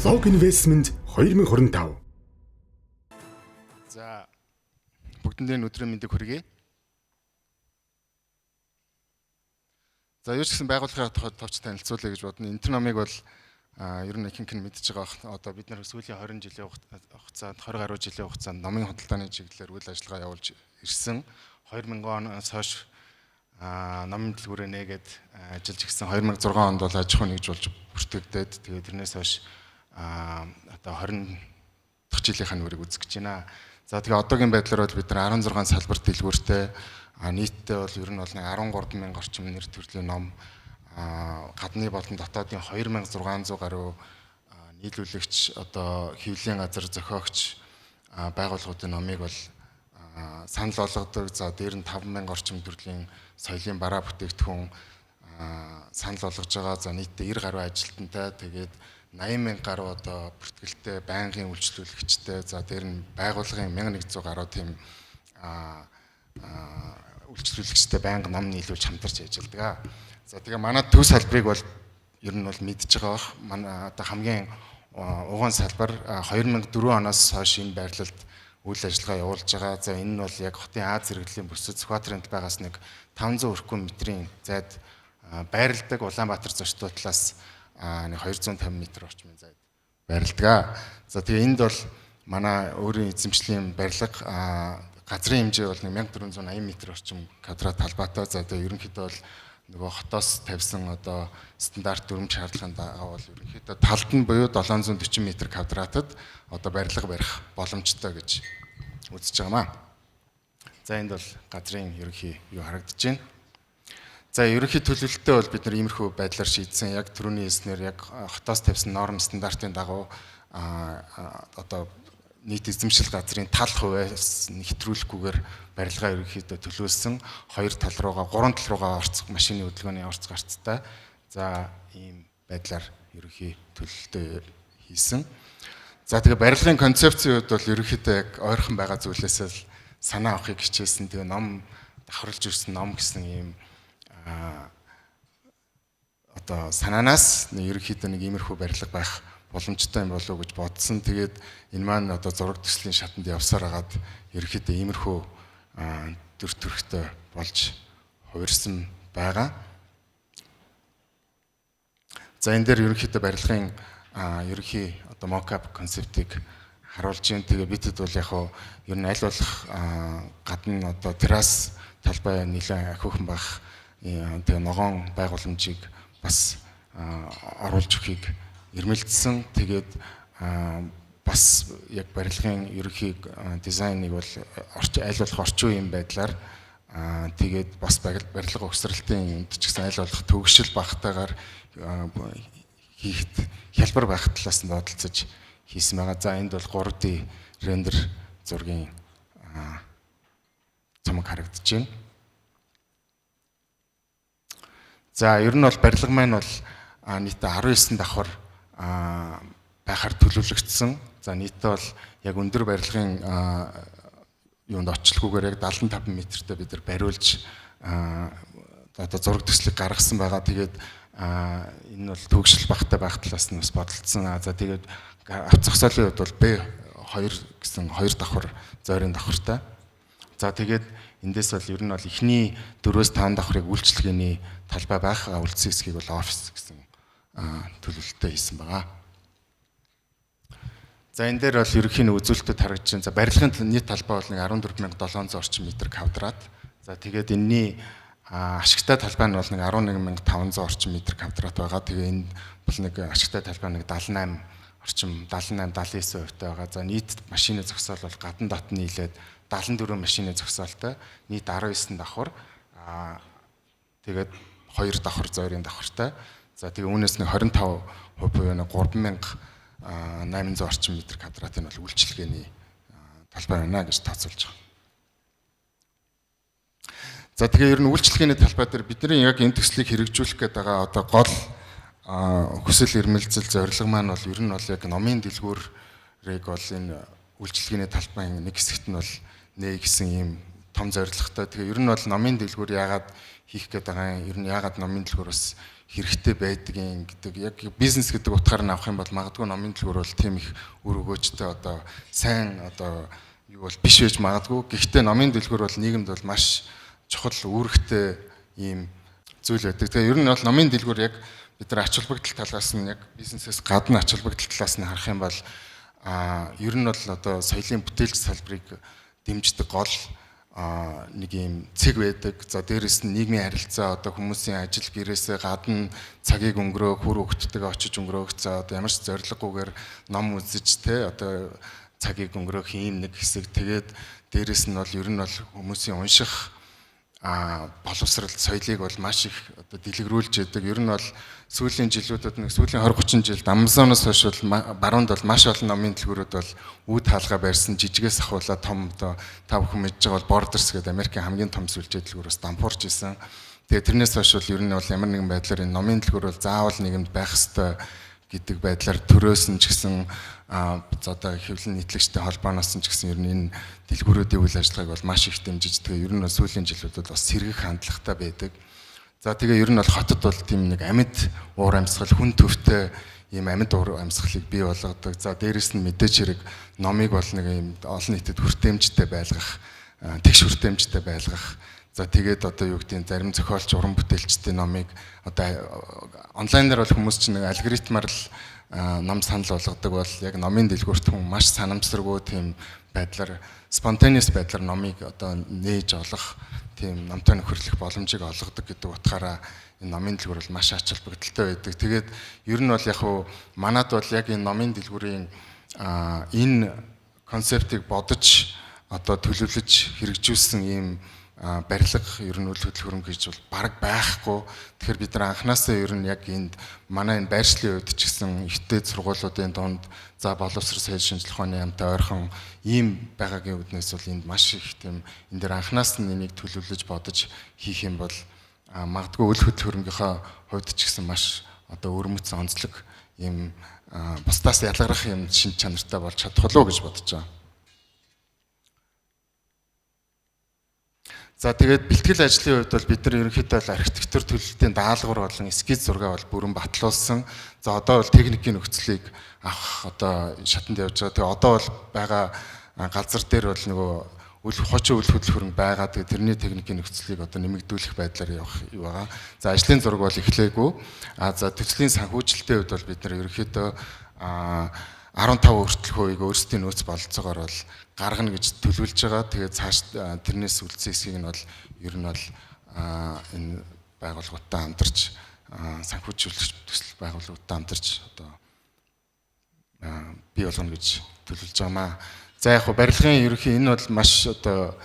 Log Investment 2025. За бүгдэндээ өдрийн мэндийг хүргэе. За юу ч гэсэн байгууллагын товч танилцуулъя гэж бодно. Энэ номыг бол ер нь ихэнх нь мэдж байгаа. Одоо бид нар сүүлийн 20 жилийн хугацаанд 20 гаруй жилийн хугацаанд номын худалдааны чиглэлээр үйл ажиллагаа явуулж ирсэн. 2000 оноос хойш номын дэлгүүрээ нээгээд ажиллаж ирсэн. 2006 онд бол аж ахуй нэгжүүлж бүртгэгдээд тэгээд тэрнээс хойш одоо 20 дахь жилийнхаа нүрийг үзэж байна. За тэгээ одоогийн байдлаар бол бид нар 16 салбар дэлгүүртэй нийтдээ бол ер нь бол 13,000 орчим нэр төрлийн ном гадны болон дотоодын 2600 гаруй нийлүүлэгч одоо хэвлэлийн газар зохиогч байгууллагуудын номыг бол санал болгодог. За дээр нь 5,000 орчим төрлийн соёлын бараа бүтээгдэхүүн санал болгож байгаа. За нийтдээ 90 гаруй ажилтнтай тэгээд 80,000 гаруй одоо бүртгэлтэй байнгын үйлчлүүлэгчтэй. За дээр нь байгууллагын 1100 гаруй тийм үйлчлүүлэгчтэй байнга ном нийлүүлж хамтарч ажилладаг. За тэгээ манай төв салбарыг бол ер нь бол мэдж байгаа бах. Манай одоо хамгийн угаан салбар 2004 оноос хойш энэ байрлалд үйл ажиллагаа явуулж байгаа. За энэ нь бол яг хотын Аз зэрэглэлийн бүсэд Сүхбаатарын байгаас нэг 500 өрхөө метрийн зайд байрладаг Улаанбаатар зочдод талаас 250 м орчмын зайд байрладаг. За тэгээ энд бол манай өөрийн эзэмшлийн барилга газрын хэмжээ бол 1480 м орчим квадрат талбайтай. За тэгээ ерөнхийдөө бол нөгөө хотоос тавьсан одоо стандарт дүрм шаардлагын дагуу бол ерөнхийдөө талд нь буюу 740 м квадратад одоо барилга барих боломжтой гэж үзэж байгаамаа. За энд бол газрын ерөнхий юу харагдаж байна. За ерөнхий төлөвлөлтөө бол бид нар иймэрхүү байдлаар шийдсэн. Яг түрүүний хэлснээр яг хотоос тавьсан норм стандартын дагуу одоо нийт эзэмшил газрын тал хувиас нэвтрүүлэхгүйгээр барилгаа ерөнхийдөө төлөвлөсөн. 3 тал руугаа орцох машины хөдөлгөөний орц гарцтай. За ийм байдлаар ерөнхий төлөвлөлтөө хийсэн. За тэгээ барилгын концепцийн хувьд бол ерөнхийдөө яг ойрхон байгаа зүйлээс л санаа авахыг хичээсэн. Тэгээ ном давхарлаж ирсэн ном гэсэн ийм одоо санаанаас ерөнхийдөө нэг иймэрхүү барилга байх боломжтой юм болов уу гэж бодсон. Тэгээд энэ маань одоо зураг төслийн шатанд явсаар хагаад ерөнхийдөө иймэрхүү төр төрхтэй болж хувирсан байгаа. За энэ дээр ерөнхийдөө барилгын ерөнхий одоо мокап концептыг харуулж байна. Тэгээ бидэд бол яг ер нь аль болох гадна одоо террас талбай нэлээд ахиухан байх тэгээ ногоон байгууламжийг бас оруулж өгөхийг ирмэлдсэн. Тэгээд бас яг барилгын ерөнхий дизайныг бол аль болох орчин үеийн байдлаар тэгээд бас барилга угсралтын юмд ч гэсэн аль болох төгсшил багтаагаар хийхэд хялбар байх талаас нь бодолцож хийсэн байгаа. За энд бол 3D рендер зургийн цомог харагдаж байна. За ер нь бол барилга маань бол нийтдээ 19 давхар байхаар төлөвлөгдсөн. За нийтдээ бол яг өндөр барилгын юунд очлохгүйгээр яг 75 м-тэй бид нар бариулж одоо зураг төслийг гаргасан байгаа. Тэгээд энэ бол төгсшил багтаа байх талаас нь бас бодолцсон. За тэгээд авц зогсоолын хувьд бол B2 гэсэн 2 давхар зойрын давхартай. За тэгээд эндээс бол ер нь бол эхний 4-5 давхрыг үйлчлэгээний талбай байх, үлдсэн хэсгийг бол офис гэсэн төлөвлөлтөй хийсэн байгаа. За энэ дээр бол ерөнхий нь үзүүлэлтэд харагдаж байна. За барилгын нийт талбай бол 14,700 орчим метр квадрат. За тэгээд энэний ашигтай талбай нь бол 11,500 орчим метр квадрат байгаа. Тэгээ энэ бол нэг ашигтай талбай нэг 78 орчим 79% байгаа. За нийт машины зогсоол бол гадна дот нийлээд 74 машины зогсоолтой. Нийт 19 давхар. Тэгээд 2 давхар зойрын давхартай. За тэгээ үүнээс нэг 25% буюу 3,800 орчим метр квадратын бол үйлчлэгээний талбай байна гэж тооцоолж байгаа. За тэгээ ер нь үйлчлэгээний талбай дээр бидний яг энэ төслийг хэрэгжүүлэх гээд байгаа одоо гол хүсэл эрмэлзэл зорилго маань бол ер нь бол яг номын дэлгүүрийг бол энэ үйлчлэгээний талбайн нэг хэсэгт нь бол нээ гэсэн ийм том зорилготой. Тэгээ ер нь бол номын дэлгүүр яагаад хийх гээд байгаа юм? Ер нь яагаад номын дэлгүүр бас хэрэгтэй байдгийн гэдэг яг бизнес гэдэг утгаар нь авах юм бол магадгүй номын дэлгүүр бол тийм их үр өгөөжтэй одоо сайн одоо юу бол биш байж магадгүй. Гэхдээ номын дэлгүүр бол нийгэмд бол маш чухал үүрэгтэй ийм зүйл байдаг. Тэгээ ер нь бол номын дэлгүүр яг бид нар ач холбогдол талаас нь яг бизнесээс гадна ач холбогдол талаас нь харах юм бол ер нь бол одоо соёлын бүтээлч салбарыг дэмждэг гол нэг юм цэг байдаг. За дээрэс нь нийгмийн харилцаа одоо хүмүүсийн ажил гэрээсээ гадна цагийг өнгөрөөх, хүр хөвгтдөг очиж өнгөрөөх. За одоо ямар ч зориггүйгээр ном үзэж те одоо цагийг өнгөрөөх ийм нэг хэсэг. Тэгээд дээрэс нь бол ер нь бол хүмүүсийн унших боловсрал соёлыг бол маш их одоо дэлгэрүүлж яадаг. Ер нь бол сүүлийн жилүүдэд нэг сүүлийн 20 30 жилд Amazon-оос хойш бол баруунд бол маш олон номын дэлгүүрүүд бол үд хаалга барьсан жижигээс ахуулаад том одоо та бүхэн мэдж байгаа бол Borders гэдэг Америкийн хамгийн том сүлжээ дэлгүүрээс дампуурч исэн. Тэгээ тэрнээс хойш бол ер нь бол ямар нэгэн байдлаар энэ номын дэлгүүр бол заавал нийгэмд байх ёстой гэдэг байдлаар төрөөсөн ч гэсэн одоо хэвлэл нийтлэгчтэй холбооноос ч гэсэн ер нь энэ дэлгүүрүүдийн үйл ажиллагааг бол маш их дэмжиж тэгээ ер нь сүүлийн жилүүдэд бас сэргэх хандлагатай байдаг. За тэгээ ер нь бол хотод бол тийм нэг амьд уур амьсгал хүн төвтэй ийм амьд уур амьсгалыг бий болгодог. За дээрэс нь мэдээж хэрэг номыг бол нэг ийм олон нийтэд хүртээмжтэй байлгах, тэгш хүртээмжтэй байлгах. За тэгээд одоо юу гэдэг нь зарим зохиолч уран бүтээлчдийн номыг одоо онлайнаар бол хүмүүс чинь нэг алгоритмаар л ном санал болгодог бол яг номын дэлгүүрт хүн маш санамсаргүй тийм байдлаар spontaneous байдлаар номыг одоо нээж олох тийм номтой нөхөрлөх боломжийг олгодог гэдэг утгаараа энэ номын дэлгүүр бол маш ач холбогдолтой байдаг. Тэгээд ер нь бол яг хуу манад бол яг энэ номын дэлгүүрийн энэ концептыг бодож одоо төлөвлөж хэрэгжүүлсэн ийм барилга ер нь үйл хөдлөх гэж бол бараг байхгүй. Тэгэхээр бид нар анханасаа ер нь яг энд манай энэ байршлын үед ч гэсэн ихтэй сургуулиудын дунд за боловсрол соёл шинжилгээ ухааны яамтай ойрхон ийм байгаагийн үднээс бол энд маш их тийм энэ дээр анханаас нь энийг төлөвлөж бодож хийх юм бол магадгүй үйл хөдлөх хувьд ч гэсэн маш одоо өрмөц онцлог ийм бусдаас ялгарах юм шин чанартай болж чадах болов уу гэж бодож байгаа. За тэгээд бэлтгэл ажлын хувьд бол бид нар ерөнхийдөө бол архитектур төлөвлөлтийн даалгавар болон эскиз зураг бол бүрэн батлуулсан. За одоо бол техникийн нөхцөлийг авах одоо шатанд явж байгаа. Тэгээ одоо бол байгаа газар дээр бол нөгөө хуучин үйл хөдлөх хөрөнгө байгаа. Тэгээ тэрний техникийн нөхцөлийг одоо нэмэгдүүлэх байдлаар явах юу байгаа. За ажлын зураг бол эхлээгүй. За төслийн санхүүжилтийн хувьд бол бид нар ерөнхийдөө 15% хүртэлхүйг өөрсдийн нөөц бололцоогоор бол гаргана гэж төлөвлөж байгаа. Тэгээд цааш тэрнээс үлдсэн хэсгийг нь бол ер нь бол энэ байгууллагуудтай хамтарч санхүүжүүлэх төсөл байгууллагуудтай хамтарч одоо бий болгоно гэж төлөвлөж байгаамаа. За яг хөө барилгын ерөнхий энэ бол маш одоо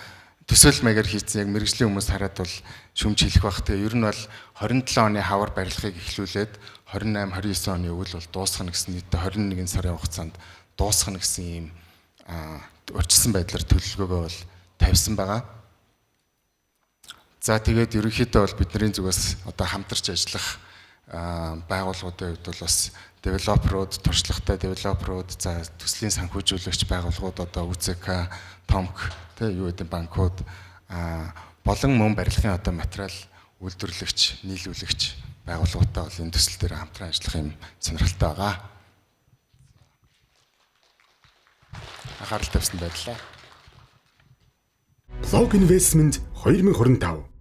төсөөл маягаар хийсэн яг мэрэгжлийн хүмүүс хараад бол шүмж хэлэх бах. Тэгээ ер нь бол 27 оны хавар барилгыг эхлүүлээд 28 29 оны өвөл бол дуусгах гэсэн нийтдээ 21 сарын хугацаанд дуусгах гэсэн ийм урьдчилсан байдлаар төлөвлөгөөгөө бол тавьсан байгаа. За тэгээд ерөнхийдөө бол бидний зүгээс одоо хамтарч ажиллах байгууллагуудын хувьд бол бас девелоперууд, туршлагатай девелоперууд, за төслийн санхүүжүүлэгч байгууллагууд одоо ÜЗК, ТОМК, тэ юу гэдэг банкуд болон мөн барилгын одоо материал үйлдвэрлэгч, нийлүүлэгч байгууллагуудтай бол энэ төсөл дээр хамтран ажиллах юм сонирхолтой байгаа. Анхаарал тавьсан баярлалаа. Log Investment 2025